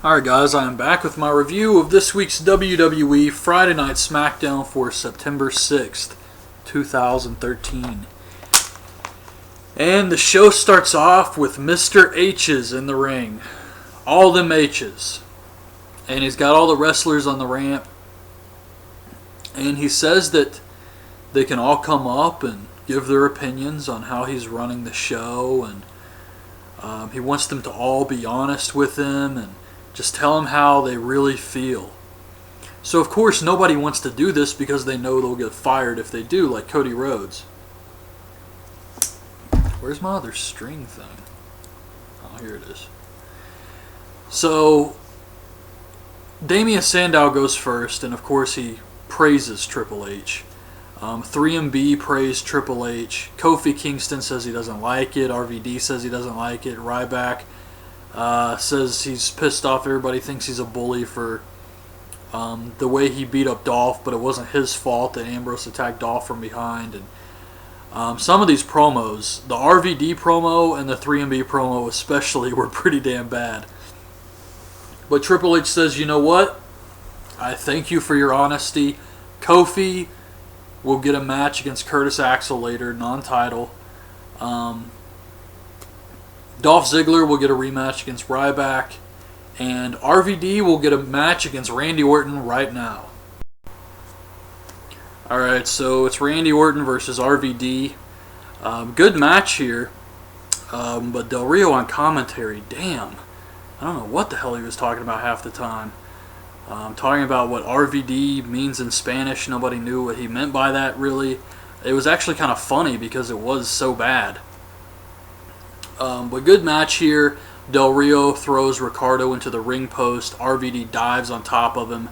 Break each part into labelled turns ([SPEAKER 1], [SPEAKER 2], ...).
[SPEAKER 1] Alright guys, I am back with my review of this week's WWE Friday Night Smackdown for September 6th, 2013. And the show starts off with Mr. H's in the ring. All them H's. And he's got all the wrestlers on the ramp. And he says that they can all come up and give their opinions on how he's running the show. And he wants them to all be honest with him and just tell them how they really feel. So of course nobody wants to do this because they know they'll get fired if they do, like Cody Rhodes. Where's my other string thing? Oh, here it is. So Damien Sandow goes first, and of course he praises Triple H. 3MB praised Triple H. Kofi Kingston says he doesn't like it. RVD says he doesn't like it. Ryback says he's pissed off. Everybody thinks he's a bully for the way he beat up Dolph, but it wasn't his fault that Ambrose attacked Dolph from behind. And some of these promos, the RVD promo and the 3MB promo especially, were pretty damn bad. But Triple H says, you know what? I thank you for your honesty. Kofi will get a match against Curtis Axel later, non-title. Dolph Ziggler will get a rematch against Ryback, and RVD will get a match against Randy Orton right now. Alright, so it's Randy Orton versus RVD. Good match here, but Del Rio on commentary, damn. I don't know what the hell he was talking about half the time. Talking about what RVD means in Spanish. Nobody knew what he meant by that, really. It was actually kind of funny because it was so bad. But good match here. Del Rio throws Ricardo into the ring post. RVD dives on top of him.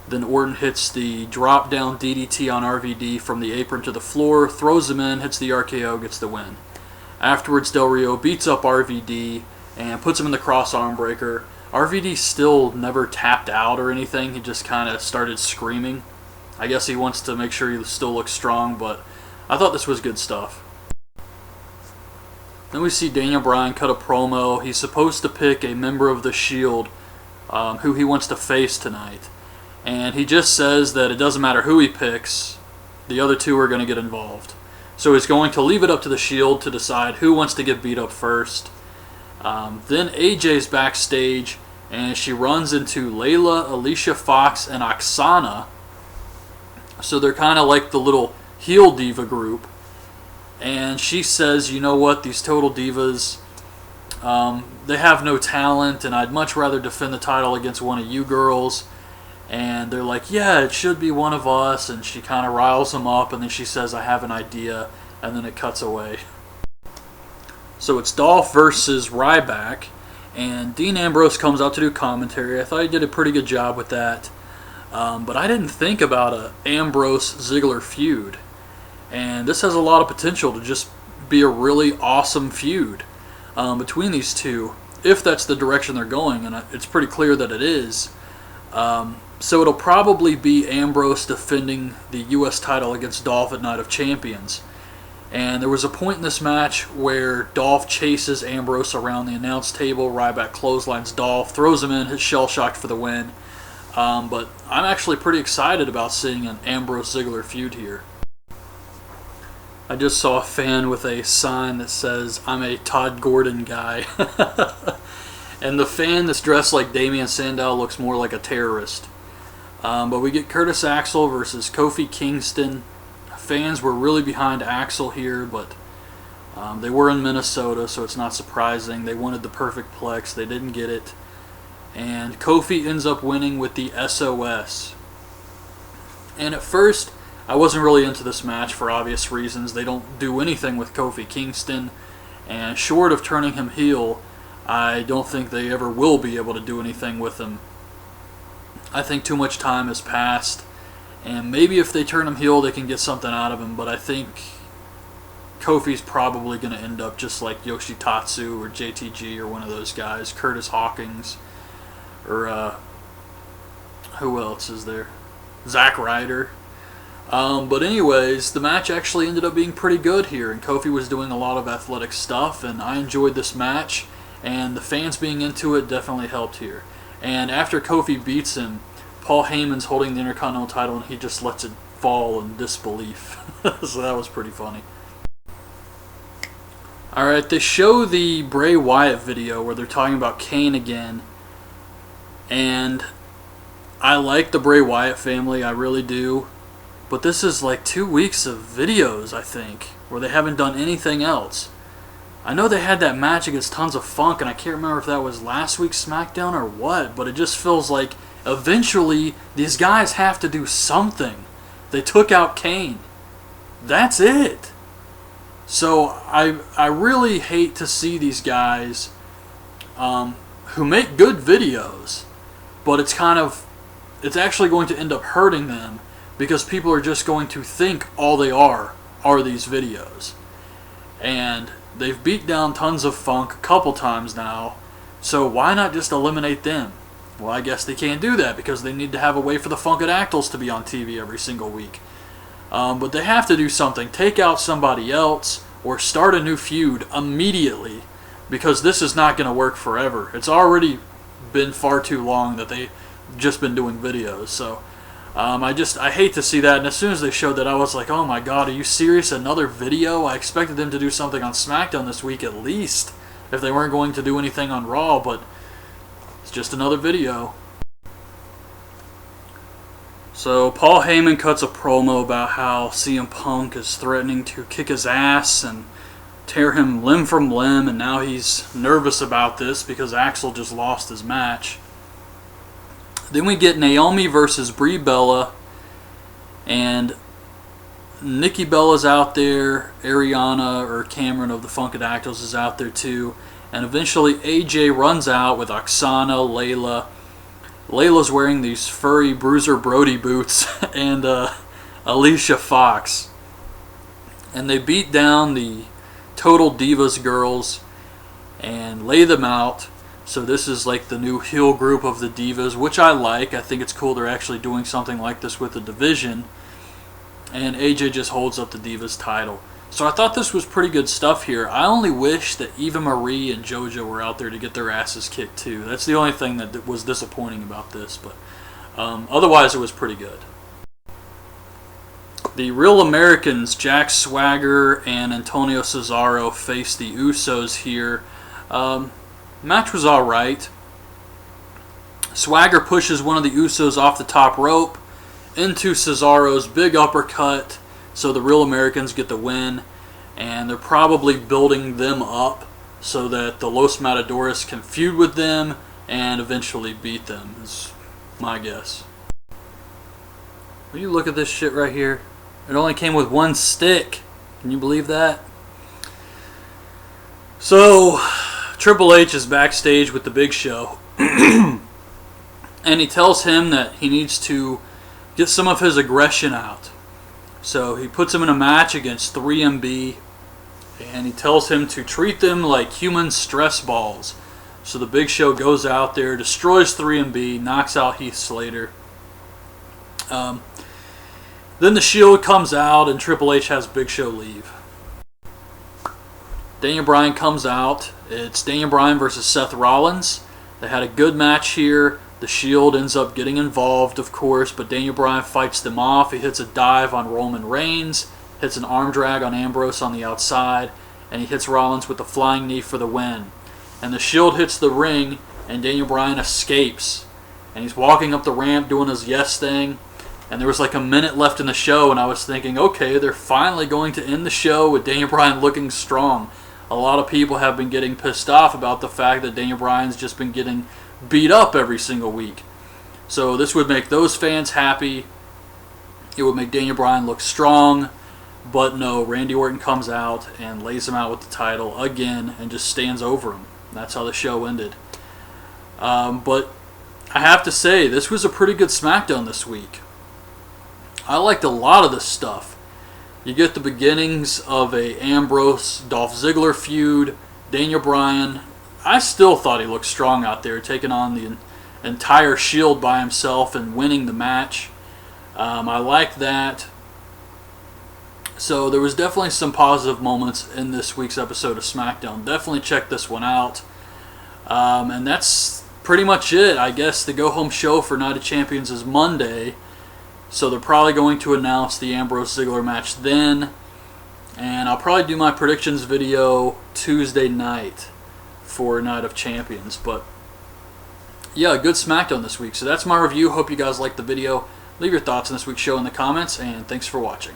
[SPEAKER 1] Then Orton hits the drop down DDT on RVD from the apron to the floor, throws him in, hits the RKO, gets the win. Afterwards, Del Rio beats up RVD and puts him in the cross arm breaker. RVD still never tapped out or anything. He just kind of started screaming. I guess he wants to make sure he still looks strong, but I thought this was good stuff. Then we see Daniel Bryan cut a promo. He's supposed to pick a member of the Shield who he wants to face tonight. And he just says that it doesn't matter who he picks, the other two are going to get involved. So he's going to leave it up to the Shield to decide who wants to get beat up first. Then AJ's backstage, and she runs into Layla, Alicia Fox, and Oksana. So they're kind of like the little heel diva group. And she says, you know what, these total divas, they have no talent, and I'd much rather defend the title against one of you girls. And they're like, yeah, it should be one of us. And she kind of riles them up, and then she says, I have an idea, and then it cuts away. So it's Dolph versus Ryback, and Dean Ambrose comes out to do commentary. I thought he did a pretty good job with that. But I didn't think about a Ambrose-Ziggler feud. And this has a lot of potential to just be a really awesome feud between these two, if that's the direction they're going, and it's pretty clear that it is. So it'll probably be Ambrose defending the U.S. title against Dolph at Night of Champions. And there was a point in this match where Dolph chases Ambrose around the announce table. Ryback clotheslines Dolph, throws him in, hits shell-shocked for the win. But I'm actually pretty excited about seeing an Ambrose-Ziggler feud here. I just saw a fan with a sign that says, I'm a Todd Gordon guy. And the fan that's dressed like Damien Sandow looks more like a terrorist. But we get Curtis Axel versus Kofi Kingston. Fans were really behind Axel here, but they were in Minnesota, so it's not surprising. They wanted the perfect plex. They didn't get it. And Kofi ends up winning with the SOS. And at first, I wasn't really into this match for obvious reasons. They don't do anything with Kofi Kingston, and short of turning him heel, I don't think they ever will be able to do anything with him. I think too much time has passed, and maybe if they turn him heel, they can get something out of him, but I think Kofi's probably going to end up just like Yoshitatsu or JTG or one of those guys, Curtis Hawkins, or who else is there? Zack Ryder. But anyways, the match actually ended up being pretty good here, and Kofi was doing a lot of athletic stuff, and I enjoyed this match, and the fans being into it definitely helped here. And after Kofi beats him, Paul Heyman's holding the Intercontinental title and he just lets it fall in disbelief. So that was pretty funny. Alright, they show the Bray Wyatt video where they're talking about Kane again. And I like the Bray Wyatt family, I really do. But this is like 2 weeks of videos, I think, where they haven't done anything else. I know they had that match against Tons of Funk, and I can't remember if that was last week's SmackDown or what, but it just feels like eventually these guys have to do something. They took out Kane. That's it. So I really hate to see these guys who make good videos, but it's actually going to end up hurting them because people are just going to think all they are these videos. And they've beat down Tons of Funk a couple times now, so why not just eliminate them? Well, I guess they can't do that because they need to have a way for the Funkadactyls to be on TV every single week. But they have to do something. Take out somebody else or start a new feud immediately because this is not going to work forever. It's already been far too long that they've just been doing videos. So I hate to see that. And as soon as they showed that, I was like, oh my god, are you serious? Another video? I expected them to do something on SmackDown this week at least, if they weren't going to do anything on Raw, but it's just another video. So Paul Heyman cuts a promo about how CM Punk is threatening to kick his ass and tear him limb from limb, and now he's nervous about this because Axel just lost his match. Then we get Naomi versus Brie Bella, and Nikki Bella's out there, Ariana or Cameron of the Funkadactyls is out there too, and eventually AJ runs out with Oksana, Layla. Layla's wearing these furry Bruiser Brody boots, and Alicia Fox. And they beat down the Total Divas girls and lay them out. So this is like the new heel group of the Divas, which I like. I think it's cool they're actually doing something like this with the division. And AJ just holds up the Divas title. So I thought this was pretty good stuff here. I only wish that Eva Marie and JoJo were out there to get their asses kicked too. That's the only thing that was disappointing about this. But otherwise it was pretty good. The Real Americans, Jack Swagger and Antonio Cesaro, face the Usos here. Match was alright. Swagger pushes one of the Usos off the top rope into Cesaro's big uppercut, so the Real Americans get the win, and they're probably building them up so that the Los Matadores can feud with them and eventually beat them, is my guess. Will you look at this shit right here? It only came with one stick. Can you believe that? So Triple H is backstage with the Big Show, and he tells him that he needs to get some of his aggression out. So he puts him in a match against 3MB, and he tells him to treat them like human stress balls. So the Big Show goes out there, destroys 3MB, knocks out Heath Slater. Then the Shield comes out, and Triple H has Big Show leave. Daniel Bryan comes out. It's Daniel Bryan versus Seth Rollins. They had a good match here. The Shield ends up getting involved, of course, but Daniel Bryan fights them off. He hits a dive on Roman Reigns, hits an arm drag on Ambrose on the outside, and he hits Rollins with the flying knee for the win. And the Shield hits the ring, and Daniel Bryan escapes. And he's walking up the ramp doing his yes thing. And there was like a minute left in the show, and I was thinking, okay, they're finally going to end the show with Daniel Bryan looking strong. A lot of people have been getting pissed off about the fact that Daniel Bryan's just been getting beat up every single week. So this would make those fans happy. It would make Daniel Bryan look strong. But no, Randy Orton comes out and lays him out with the title again and just stands over him. That's how the show ended. But I have to say, this was a pretty good SmackDown this week. I liked a lot of this stuff. You get the beginnings of a Ambrose Dolph Ziggler feud. Daniel Bryan, I still thought he looked strong out there, taking on the entire Shield by himself and winning the match. I liked that. So there was definitely some positive moments in this week's episode of SmackDown. Definitely check this one out. And that's pretty much it. I guess the go-home show for Night of Champions is Monday, so they're probably going to announce the Ambrose-Ziggler match then, and I'll probably do my predictions video Tuesday night for Night of Champions. But yeah, good SmackDown this week. So that's my review. Hope you guys liked the video. Leave your thoughts on this week's show in the comments, and thanks for watching.